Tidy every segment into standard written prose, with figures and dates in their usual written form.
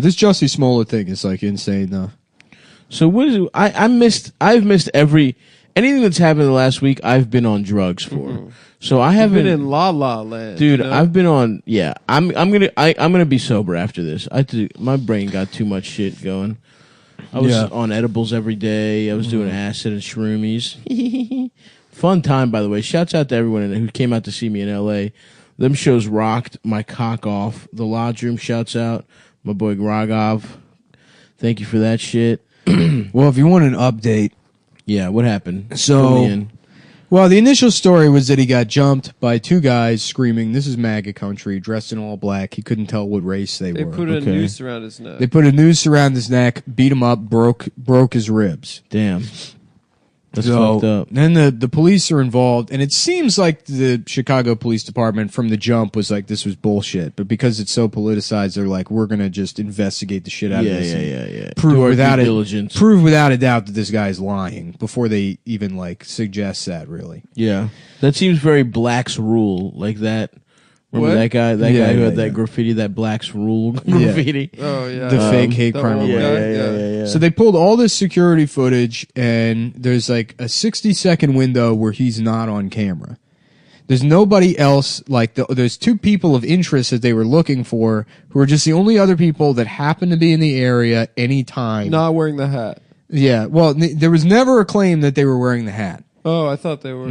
This Jussie Smollet thing is like insane, though. So what is it? I've missed anything that's happened in the last week. I've been on drugs for. Mm-hmm. So I haven't been in La La Land, dude. You know? I've been on. Yeah, I'm gonna be sober after this. My brain got too much shit going. I was on edibles every day. I was doing acid and shroomies. Fun time, by the way. Shouts out to everyone who came out to see me in L.A. Them shows rocked my cock off. The Lodge Room shouts out. My boy Grogov. Thank you for that shit. Well, if you want an update. Yeah, what happened? So, well, the initial story was that he got jumped by two guys screaming, "This is MAGA country," dressed in all black. He couldn't tell what race they were. They put a noose around his neck. They put a noose around his neck, beat him up, broke his ribs. Damn. That's fucked up. Then the police are involved, and it seems like the Chicago Police Department from the jump was like, this was bullshit. But because it's so politicized, they're like, we're going to just investigate the shit out of this. Yeah. Prove without a doubt that this guy's lying before they even like suggest that, really. Yeah. That seems very Black's Rule, like that. Remember that guy? That guy who had that graffiti, that Black's Rule graffiti. Oh yeah, the fake hate crime. Yeah. So they pulled all this security footage, and there's like a 60-second window where he's not on camera. There's nobody else. Like there's two people of interest that they were looking for, who are just the only other people that happen to be in the area anytime. Not wearing the hat. Yeah. Well, there was never a claim that they were wearing the hat. Oh, I thought they were.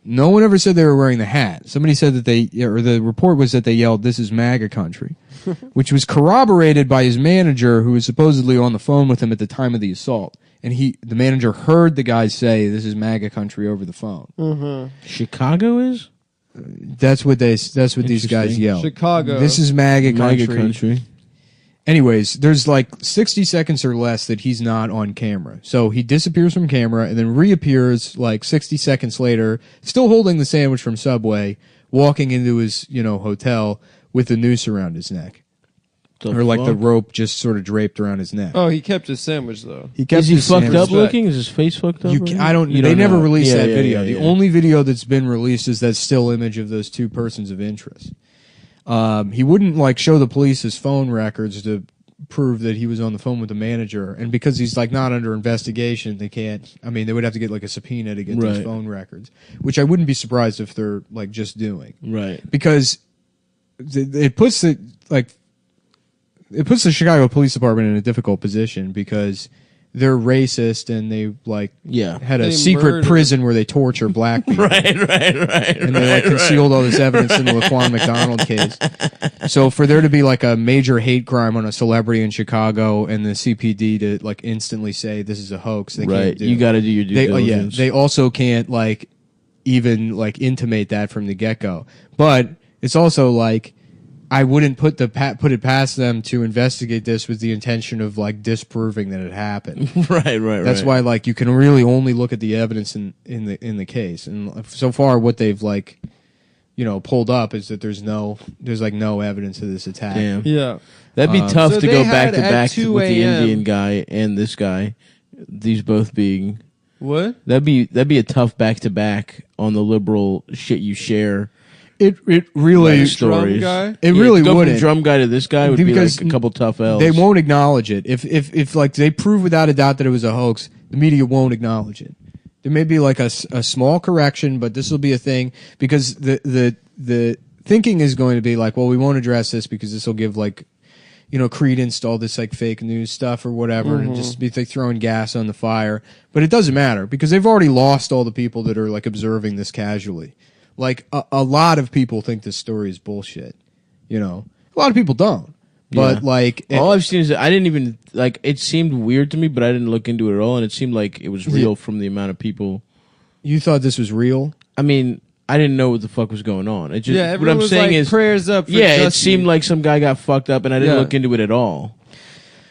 No one ever said they were wearing the hat. Somebody said that the report was that they yelled, "This is MAGA country," which was corroborated by his manager, who was supposedly on the phone with him at the time of the assault. And the manager heard the guys say, "This is MAGA country" over the phone. Mm-hmm. Chicago is? That's what these guys yelled. Chicago. This is MAGA country. MAGA country. Anyways, there's like 60 seconds or less that he's not on camera. So he disappears from camera and then reappears like 60 seconds later, still holding the sandwich from Subway, walking into his, hotel with the noose around his neck. Or like the rope just sort of draped around his neck. Oh, he kept his sandwich though. Is he fucked up looking? Is his face fucked up? They never released that video. The only video that's been released is that still image of those two persons of interest. He wouldn't show the police his phone records to prove that he was on the phone with the manager, and because he's not under investigation, they can't. I mean, they would have to get a subpoena to get these phone records, which I wouldn't be surprised if they're just doing. Right. Because it puts the Chicago Police Department in a difficult position because they're racist and they had a secret prison where they torture black people. Right. And they concealed all this evidence in the Laquan McDonald case. So for there to be a major hate crime on a celebrity in Chicago and the CPD to instantly say this is a hoax, they can't do. You got to do your due diligence. They also can't even intimate that from the get-go. But it's also I wouldn't put it past them to investigate this with the intention of disproving that it happened. Right. That's why you can really only look at the evidence in the case. And so far, what they've pulled up is that there's no evidence of this attack. Damn. Yeah, that'd be tough to go back to back with 2 the Indian guy and this guy. These both being what? That'd be a tough back to back on the liberal shit you share. It really stories. It really go wouldn't. From drum guy to this guy would be a couple tough L's. They won't acknowledge it. If they prove without a doubt that it was a hoax, the media won't acknowledge it. There may be a small correction, but this will be a thing because the thinking is going to be well, we won't address this because this will give credence to all this fake news stuff or whatever, and just be throwing gas on the fire. But it doesn't matter because they've already lost all the people that are observing this casually. A lot of people think this story is bullshit. A lot of people don't. But all I've seen is that I didn't even it seemed weird to me, but I didn't look into it at all, and it seemed like it was real from the amount of people. You thought this was real? I mean, I didn't know what the fuck was going on. It just what I'm saying is prayers up. For it seemed like some guy got fucked up, and I didn't look into it at all.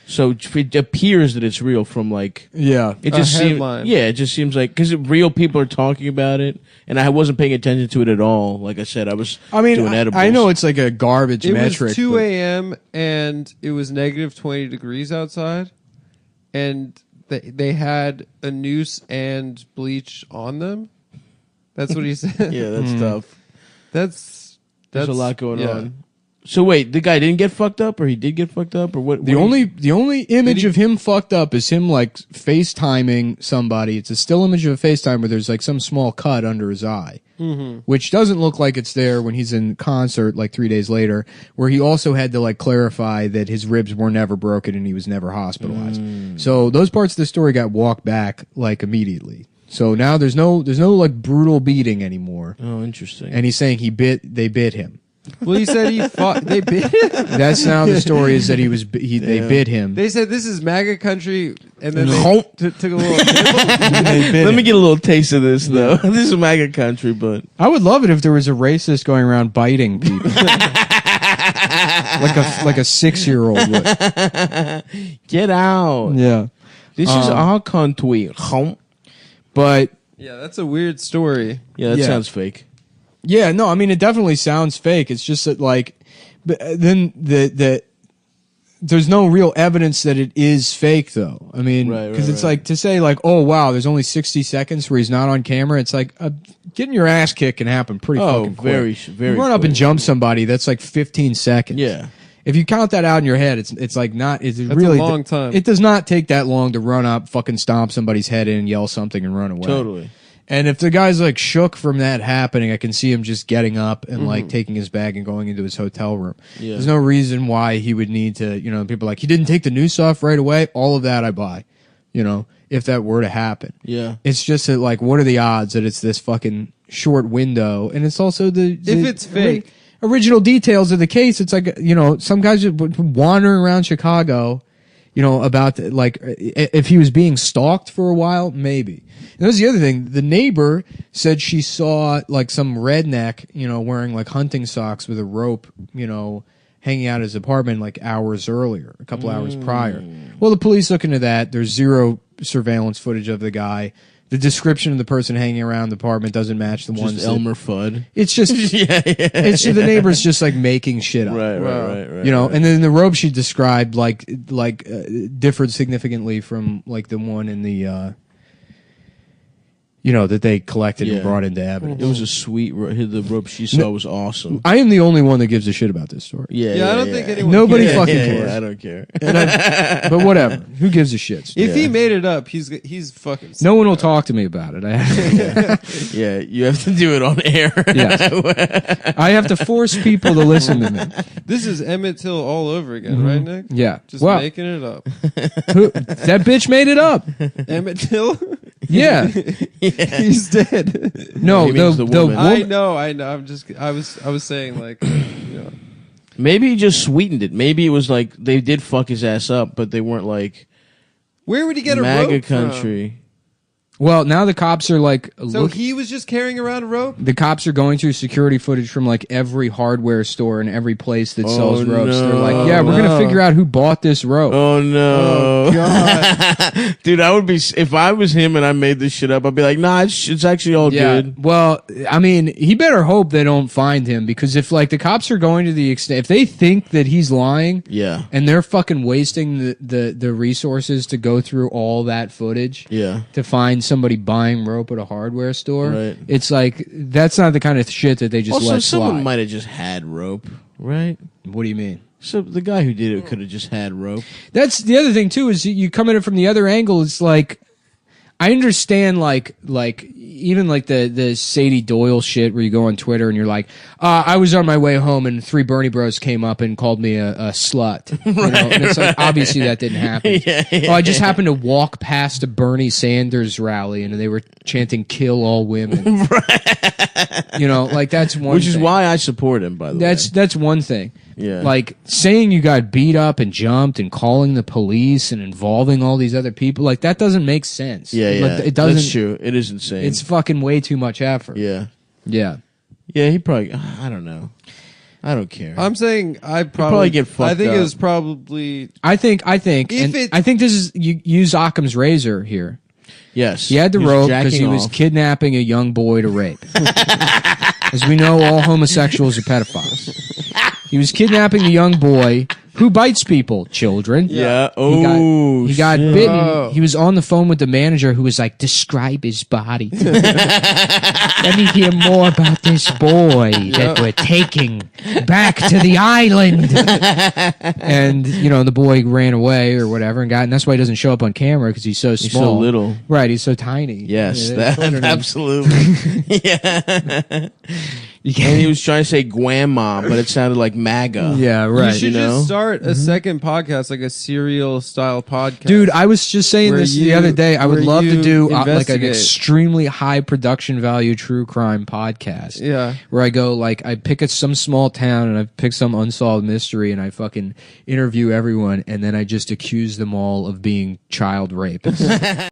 So it appears that it's real from it just seems it just seems because real people are talking about it, and I wasn't paying attention to it at all. Like I said, I was doing edibles. I know it's a garbage metric. It was 2 a.m. and it was negative 20 degrees outside, and they had a noose and bleach on them. That's what he said. Yeah, that's tough. That's There's a lot going on. So wait, the guy didn't get fucked up, or he did get fucked up, or what? The only image of him fucked up is him like FaceTiming somebody. It's a still image of a FaceTime where there's like some small cut under his eye, which doesn't look like it's there when he's in concert like 3 days later, where he also had to like clarify that his ribs were never broken and he was never hospitalized. So those parts of the story got walked back like immediately. So now there's no like brutal beating anymore. Oh, interesting. And he's saying they bit him. Well, he said he fought. They bit him. That's now the story is that they bit him. They said this is MAGA country, and then Honk. they took a little nibble. Let me get a little taste of this, though. This is MAGA country, but I would love it if there was a racist going around biting people. like a 6-year-old would. Get out. Yeah. This is our country. Honk. But Yeah, that's a weird story. Yeah, that Yeah. sounds fake. yeah, no, I mean it definitely sounds fake. It's just that like but then there's no real evidence that it is fake though. I mean, Right, because it's right. like to say like, oh wow, there's only 60 seconds where he's not on camera. It's like getting your ass kicked can happen pretty fucking quick. very You run up and quick. jump somebody, that's like 15 seconds. Yeah. If you count that out in your head, it's like not. It's That's really a long time. It does not take that long to run up, fucking stomp somebody's head in, yell something, and run away. Totally. And if the guy's like shook from that happening, I can see him just getting up and like taking his bag and going into his hotel room. Yeah. There's no reason why he would need to. People are like he didn't take the noose off right away. All of that I buy. If that were to happen. Yeah. It's just that like, what are the odds that it's this fucking short window? And it's also the If it's fake. Original details of the case. It's like, some guys are wandering around Chicago, about like if he was being stalked for a while, maybe. And that's the other thing. The neighbor said she saw like some redneck, wearing like hunting socks with a rope, hanging out his apartment like hours earlier, a couple hours prior. Well, the police look into that. There's zero surveillance footage of the guy. The description of the person hanging around the apartment doesn't match the ones. Just Elmer Fudd. It's just it's the neighbor's just like making shit up. Right. And then the robe she described differed significantly from like the one in the that they collected and brought into evidence. It was a sweet the rope she saw was awesome. I am the only one that gives a shit about this story. Yeah, I don't think anyone. Nobody cares. fucking Yeah, cares. I don't care. But whatever. Who gives a shit? If he made it up, he's fucking. No one will talk to me about it. Yeah, you have to do it on air. Yes. I have to force people to listen to me. This is Emmett Till all over again, right, Nick? Yeah. Just Well, making it up. that bitch made it up. Emmett Till, Yeah. he's dead. No, He means the woman. I know. I was saying like, Maybe he just sweetened it. Maybe it was like they did fuck his ass up, but they weren't like where would he get a MAGA rope country. Well, now the cops are like, from? So he was just carrying around a rope. the cops are going through security footage from like every hardware store and every place that sells ropes. no. They're like, yeah, we're going to figure out who bought this rope. Oh no, Oh, God. dude! I would be if I was him and I made this shit up. I'd be like, nah, it's actually all Yeah. good. Well, I mean, he better hope they don't find him because if like the cops are going to the extent, if they think that he's lying Yeah, and they're fucking wasting the resources to go through all that footage yeah. to find somebody buying rope at a hardware store, Right. it's like, that's not the kind of shit that they just Also, let someone slide. might have just had rope, right? What do you mean? So the guy who did it could have just had rope. That's the other thing too, is you come at it from the other angle. It's like, I understand like even like the Sadie Doyle shit where you go on Twitter and you're like, I was on my way home and 3 Bernie Bros came up and called me a slut. And it's like, obviously that didn't happen. I just happened to walk past a Bernie Sanders rally and they were chanting "kill all women." Like that's one. Which is thing. why I support him, by the way. That's one thing. Yeah. Like saying you got beat up and jumped and calling the police and involving all these other people, like that doesn't make sense. Yeah, yeah. Like, it doesn't. That's true. It is insane. It's fucking way too much effort. yeah. Yeah. Yeah, he probably, I don't know. I don't care. I'm saying I probably get I fucked think up. it was probably I think, If and it- I think this is, you use Occam's razor here. yes. He had the was rope because jacking he was off. kidnapping a young boy to rape. As we know, all homosexuals are pedophiles. He was kidnapping a young boy Who bites people? Children. Yeah. He got shit. bitten. Oh. He was on the phone with the manager who was like, describe his body. Let me hear more about this boy that we're taking back to the island. And, the boy ran away or whatever and that's why he doesn't show up on camera because he's so small. He's so little. Right, he's so tiny. Yes, Yeah, absolutely. Yeah. And he was trying to say grandma, but it sounded like MAGA. Yeah, right. You should know? just start a second podcast, like a serial style podcast. Dude, I was just saying Where this the you- other day. I would where love to you do like an investigate. extremely high production value true crime podcast. Yeah. Where I go like I pick some small town and I pick some unsolved mystery and I fucking interview everyone and then I just accuse them all of being child rapists.